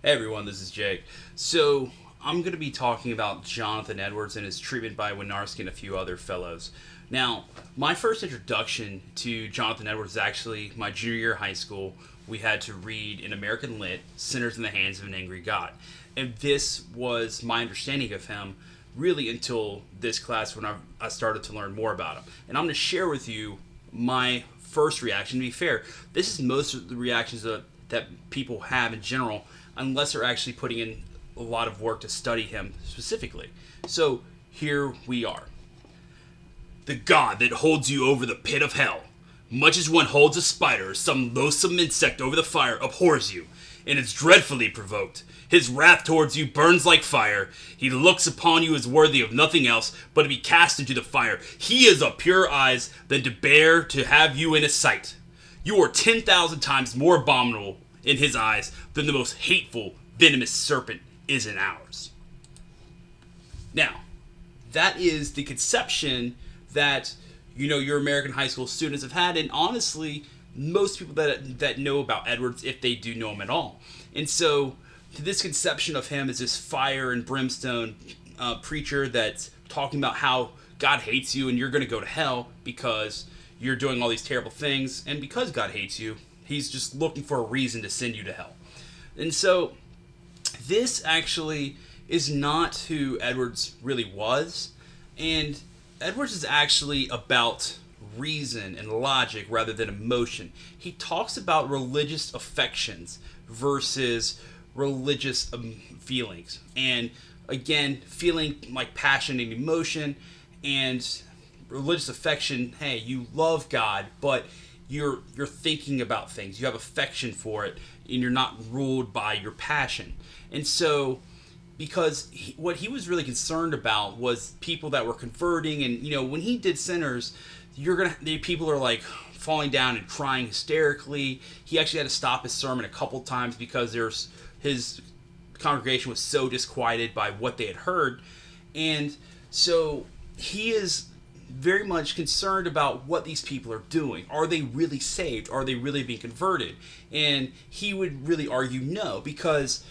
Hey everyone, this is Jake. So, I'm going to be talking about Johnathan Edwards and his treatment by Winarski and a few other fellows. Now, my first introduction to Johnathan Edwards is actually my junior year of high school. We had to read in American Lit, Sinners in the Hands of an Angry God. And this was my understanding of him really until this class when I started to learn more about him. And I'm going to share with you my first reaction. To be fair, this is most of the reactions that people have in general, unless they're actually putting in a lot of work to study him specifically. So here we are. The God that holds you over the pit of hell, much as one holds a spider or some loathsome insect over the fire, abhors you, and is dreadfully provoked. His wrath towards you burns like fire. He looks upon you as worthy of nothing else but to be cast into the fire. He is of purer eyes than to bear to have you in his sight. You are 10,000 times more abominable in his eyes than the most hateful, venomous serpent is in ours. Now, that is the conception that your American high school students have had, and honestly, most people that know about Edwards, if they do know him at all. And so, to this conception of him as this fire and brimstone preacher that's talking about how God hates you and you're going to go to hell because you're doing all these terrible things, and because God hates you, he's just looking for a reason to send you to hell. And so, this actually is not who Edwards really was, and Edwards is actually about reason and logic rather than emotion. He talks about religious affections versus religious feelings. And again, feeling like passion and emotion, and religious affection, hey, you love God, but you're thinking about things. You have affection for it, and you're not ruled by your passion. And so, because what he was really concerned about was people that were converting, and when he did Sinners, people are like falling down and crying hysterically. He actually had to stop his sermon a couple times because his congregation was so disquieted by what they had heard, and so he is very much concerned about what these people are doing. Are they really saved? Are they really being converted? And he would really argue no, because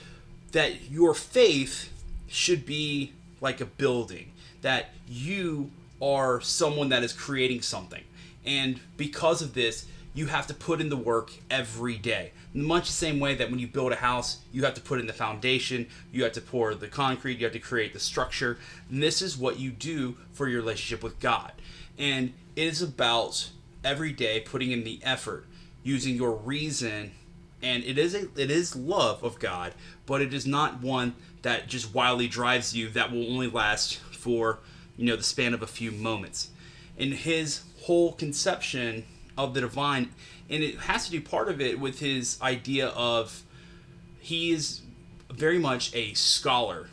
that your faith should be like a building, that you are someone that is creating something. And because of this, you have to put in the work every day. Much the same way that when you build a house, you have to put in the foundation, you have to pour the concrete, you have to create the structure. And this is what you do for your relationship with God. And it is about every day putting in the effort, using your reason, and it is love of God, but it is not one that just wildly drives you, that will only last for the span of a few moments. And his whole conception of the divine, and it has to do part of it with his idea of he is very much a scholar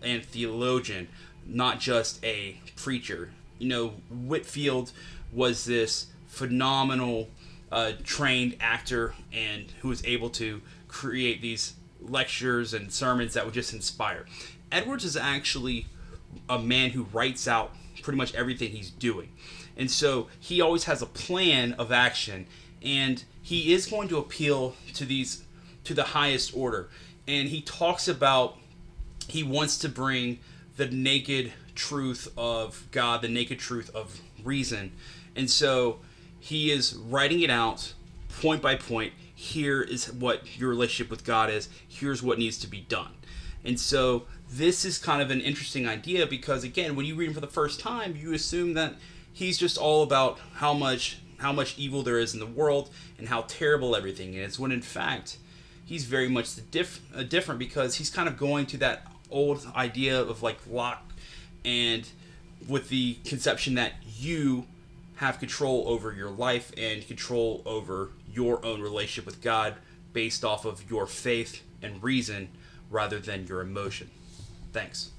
and theologian, not just a preacher. Whitfield was this phenomenal trained actor and who was able to create these lectures and sermons that would just inspire. Edwards is actually a man who writes out pretty much everything he's doing. And so he always has a plan of action, and he is going to appeal to the highest order. And he talks about he wants to bring the naked truth of God, the naked truth of reason. And so he is writing it out point by point. Here is what your relationship with God is. Here's what needs to be done. And so this is kind of an interesting idea because, again, when you read him for the first time, you assume that he's just all about how much evil there is in the world and how terrible everything is, when in fact he's very much different, because he's kind of going to that old idea of like Locke, and with the conception that you have control over your life and control over your own relationship with God based off of your faith and reason rather than your emotion. Thanks.